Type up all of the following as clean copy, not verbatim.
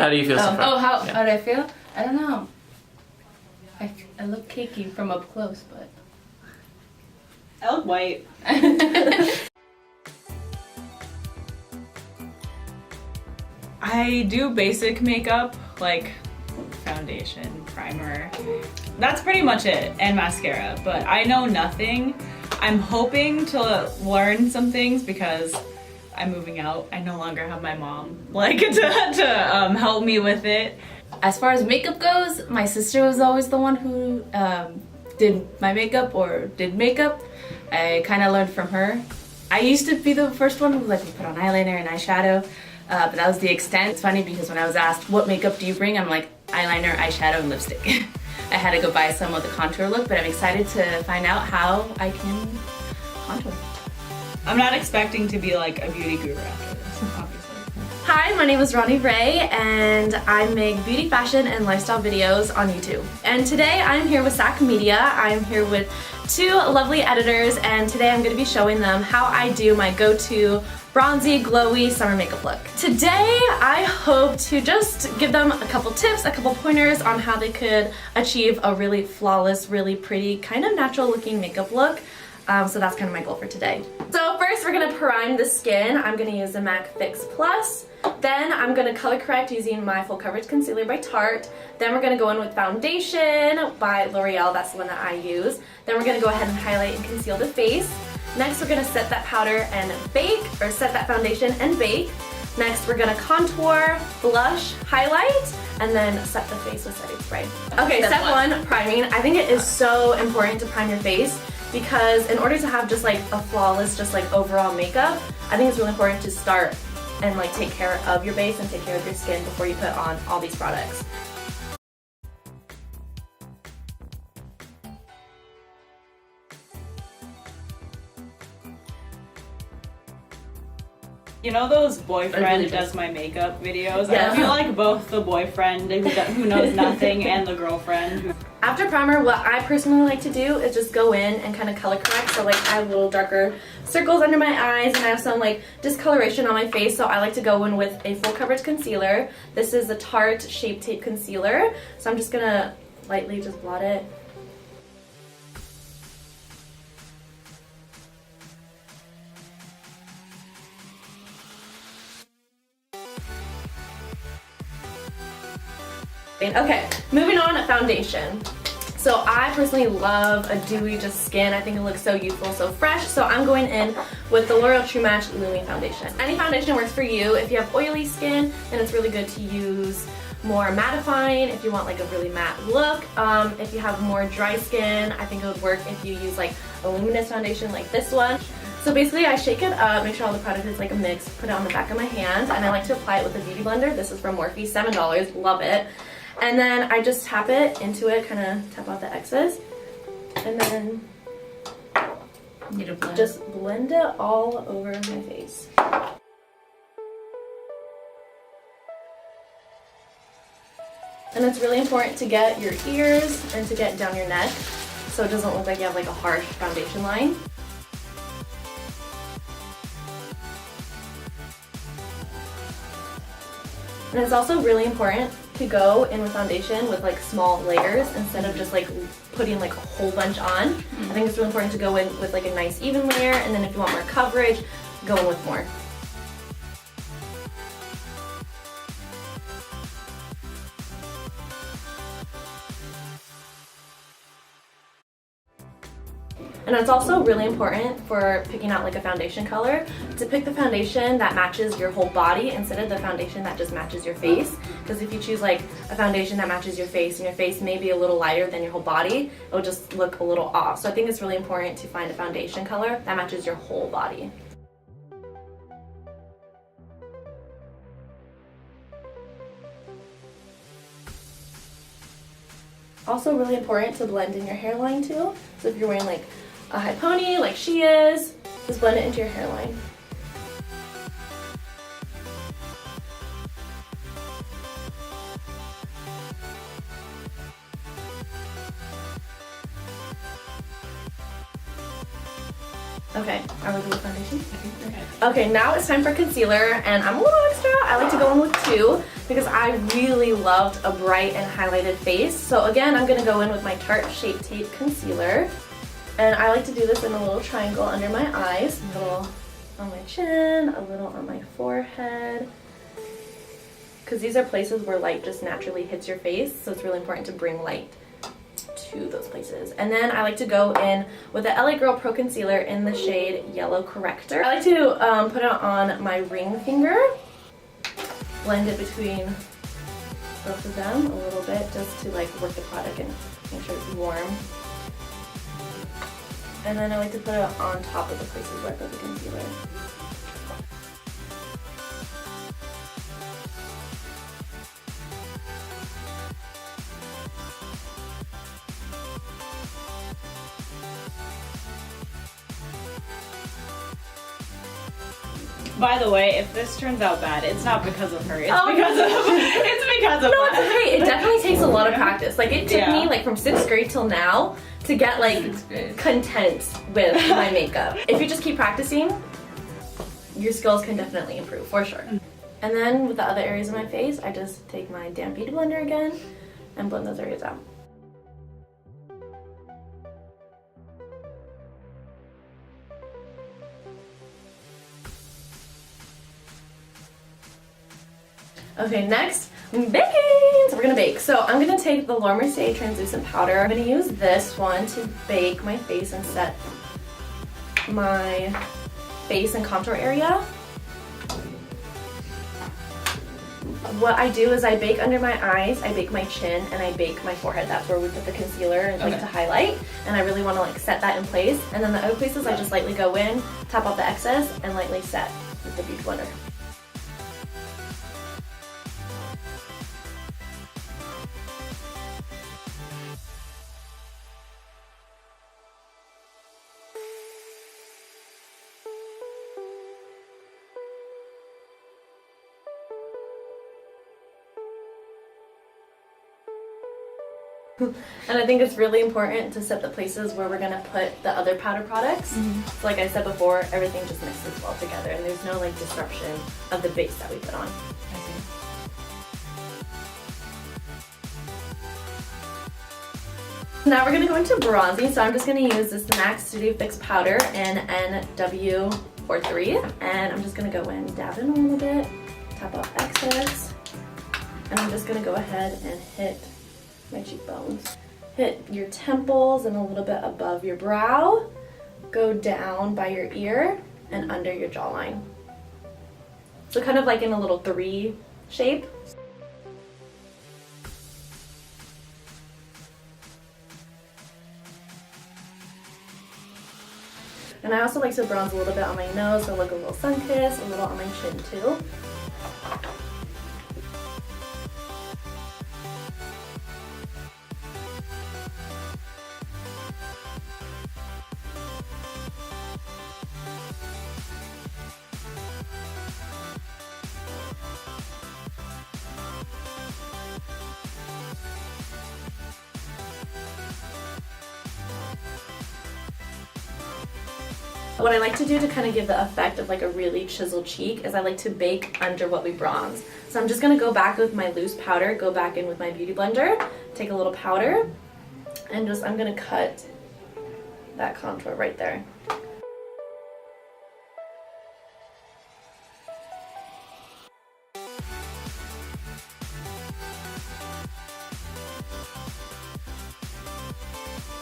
how do you feel so far? Oh, how do I feel? I don't know. I look cakey from up close, but I look white. I do basic makeup, like foundation, primer. That's pretty much it, and mascara, but I know nothing. I'm hoping to learn some things because I'm moving out. I no longer have my mom to help me with it. as far as makeup goes, my sister was always the one who did my makeup or did makeup. I kind of learned from her. I used to be the first one who would put on eyeliner and eyeshadow, but that was the extent. It's funny because when I was asked, what makeup do you bring? I'm like, eyeliner, eyeshadow, and lipstick. I had to go buy some with a contour look, but I'm excited to find out how I can contour. I'm not expecting to be like a beauty guru after this, obviously. Hi, my name is Ronnie Rae, and I make beauty, fashion, and lifestyle videos on YouTube. And today I'm here with SAC.Media. I'm here with two lovely editors, and today I'm going to be showing them how I do my go-to bronzy, glowy summer makeup look. Today I hope to just give them a couple tips, a couple pointers on how they could achieve a really flawless, really pretty, kind of natural looking makeup look. So that's kind of my goal for today. So first we're going to prime the skin. I'm going to use the MAC Fix Plus. Then I'm going to color correct using my full coverage concealer by Tarte. Then we're going to go in with foundation by L'Oreal. That's the one that I use. Then we're going to go ahead and highlight and conceal the face. Next we're going to set that powder and bake, or set that foundation and bake. Next we're going to contour, blush, highlight, and then set the face with setting spray. Okay, step one, priming. I think it is so important to prime your face because in order to have just like a flawless, just like overall makeup, I think it's really important to start and like take care of your base and take care of your skin before you put on all these products. You know those boyfriend does my makeup videos? Yeah. I feel like both the boyfriend who knows nothing and the girlfriend who... After primer, what I personally like to do is just go in and kind of color correct. So like I have little darker circles under my eyes and I have some like discoloration on my face. So I like to go in with a full coverage concealer. This is the Tarte Shape Tape Concealer. So I'm just gonna lightly just blot it. Okay, moving on to foundation. So I personally love a dewy just skin. I think it looks so youthful, so fresh. So I'm going in with the L'Oreal True Match Lume Foundation. Any foundation works for you. If you have oily skin, then it's really good to use more mattifying if you want like a really matte look. If you have more dry skin, I think it would work if you use like a luminous foundation like this one. So basically I shake it up, make sure all the product is like a mix, put it on the back of my hand, and I like to apply it with a beauty blender. This is from Morphe, $7, love it. And then I just tap it into it, kind of tap out the excess, and then just blend it all over my face. And it's really important to get your ears and to get down your neck so it doesn't look like you have like a harsh foundation line. And it's also really important to go in with foundation with like small layers instead of just like putting like a whole bunch on. I think it's really important to go in with like a nice even layer, and then if you want more coverage, go in with more. And it's also really important for picking out like a foundation color to pick the foundation that matches your whole body instead of the foundation that just matches your face. Because if you choose like a foundation that matches your face and your face may be a little lighter than your whole body, it'll just look a little off. So I think it's really important to find a foundation color that matches your whole body. Also really important to blend in your hairline too. So if you're wearing like a high pony like she is, just blend it into your hairline. Okay, are we good with foundation? Okay, now it's time for concealer, and I'm a little extra. I like to go in with two. because I really loved a bright and highlighted face. So again, I'm gonna go in with my Tarte Shape Tape Concealer. And I like to do this in a little triangle under my eyes, a little on my chin, a little on my forehead. Because these are places where light just naturally hits your face, so it's really important to bring light to those places. And then I like to go in with the LA Girl Pro Concealer in the shade Yellow Corrector. I like to put it on my ring finger, blend it between both of them a little bit just to like work the product and make sure it's warm. And then I like to put it on top of the places where I put the concealer. By the way, if this turns out bad, it's not because of her. It's because of No, it's okay. It definitely takes a lot of practice. Like it took me like from 6th grade till now to get like content with my makeup. If you just keep practicing, your skills can definitely improve for sure. And then with the other areas of my face, I just take my damp beauty blender again and blend those areas out. Okay, next, I'm baking! So we're gonna bake. So I'm gonna take the Laura Mercier translucent powder. I'm gonna use this one to bake my face and set my face and contour area. What I do is I bake under my eyes, I bake my chin, and I bake my forehead. That's where we put the concealer and like to highlight. And I really wanna like set that in place. And then the other places I just lightly go in, tap off the excess, and lightly set with the beauty blender. And I think it's really important to set the places where we're gonna put the other powder products. So like I said before, everything just mixes well together and there's no like disruption of the base that we put on. Now we're gonna go into bronzing, so I'm just gonna use this MAC Studio Fix powder in NW43, and I'm just gonna go in, dab in a little bit, tap off excess, and I'm just gonna go ahead and hit my cheekbones. Hit your temples and a little bit above your brow. Go down by your ear and under your jawline. So kind of like in a little 3 shape. And I also like to bronze a little bit on my nose, so like a little sun-kissed, a little on my chin too. What I like to do to kind of give the effect of like a really chiseled cheek is I like to bake under what we bronze. So I'm just going to go back with my loose powder, go back in with my beauty blender, take a little powder, and just I'm going to cut that contour right there.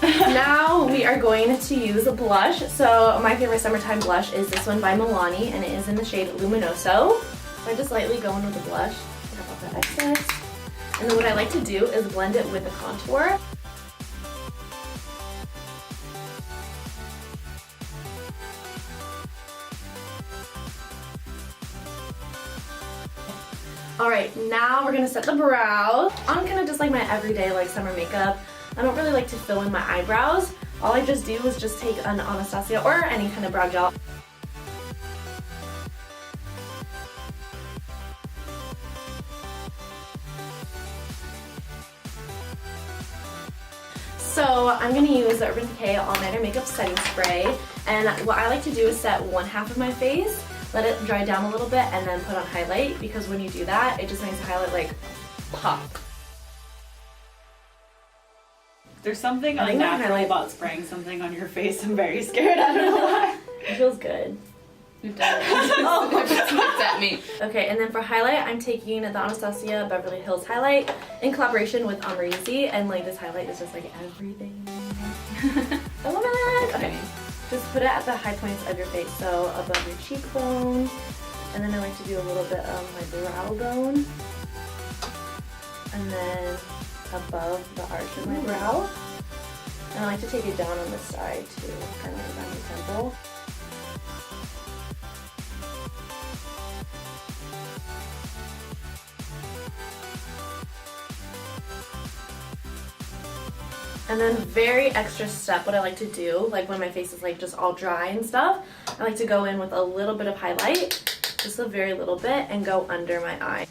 Now we are going to use a blush. So my favorite summertime blush is this one by Milani, and it is in the shade Luminoso. So I just lightly go in with the blush, tap off the excess, and then what I like to do is blend it with the contour. Alright, now we're gonna set the brows. I'm kind of just like my everyday like summer makeup. I don't really like to fill in my eyebrows. All I just do is just take an Anastasia or any kind of brow gel. So I'm going to use the Urban Decay All Nighter Makeup Setting Spray, and what I like to do is set one half of my face let it dry down a little bit, and then put on highlight, because when you do that, it just makes the highlight like pop. There's something I think that unnatural highlight- about spraying something on your face. I'm very scared. I don't know why. It feels good. It does. It just looks at me. Okay, and then for highlight, I'm taking the Anastasia Beverly Hills highlight in collaboration with Amrezy, and like this highlight is just like everything. I love it! Okay, just put it at the high points of your face, so above your cheekbone, and then I like to do a little bit of my brow bone, and then above the arch of my brow. And I like to take it down on this side too, kind of like around the temple. And then very extra step, what I like to do, like when my face is like just all dry and stuff, I like to go in with a little bit of highlight, just a very little bit, and go under my eye.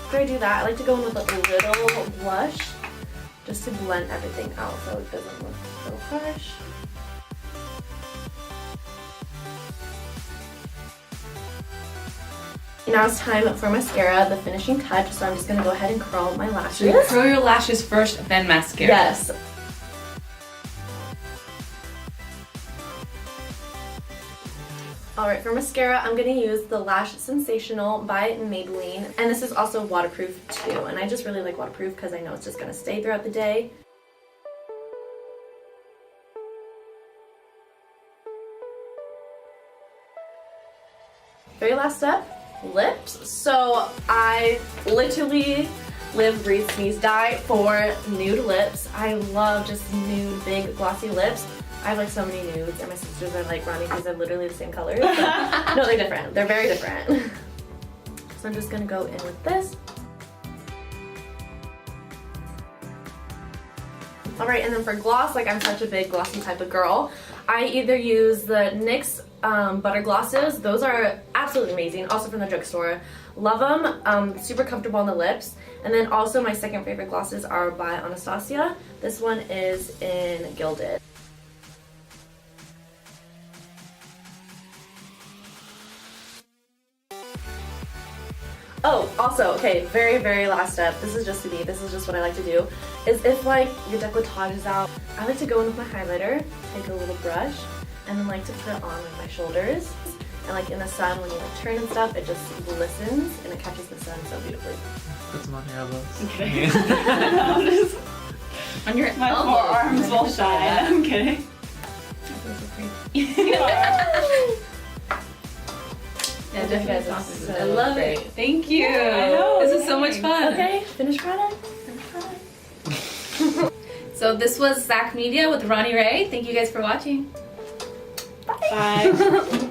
After I do that, I like to go in with like a little blush, just to blend everything out so it doesn't look so harsh. Now it's time for mascara, the finishing touch, so I'm just going to go ahead and curl my lashes. So you curl your lashes first, then mascara. Yes. Alright, for mascara, I'm going to use the Lash Sensational by Maybelline, and this is also waterproof too, and I just really like waterproof because I know it's just going to stay throughout the day. Very last step, lips. So I literally live, breathe, sneeze, die for nude lips. I love just nude, big, glossy lips. I have like so many nudes, and my sisters are like, Ronnie, these are literally the same colors. But no, they're different. They're very different. So I'm just gonna go in with this. Alright, and then for gloss, like I'm such a big glossy type of girl, I either use the NYX butter glosses. Those are absolutely amazing, also from the drugstore. Love them, super comfortable on the lips. And then also my second favorite glosses are by Anastasia. This one is in Gilded. Oh, also, okay, very last step, this is just me, this is just what I like to do, is if like your decolletage is out, I like to go in with my highlighter, take a little brush, and then like to put it on like my shoulders, and like in the sun when you like turn and stuff, it just glistens and it catches the sun so beautifully. Put some on your elbows. Okay. On your My elbows. forearms will shine. I'm kidding. You are. Yeah, You definitely guys are awesome. so I love great. it. Thank you. I know, This is so much fun. Okay, finished product? Finished product. So this was SAC.Media with Ronnie Rae. Thank you guys for watching. Bye.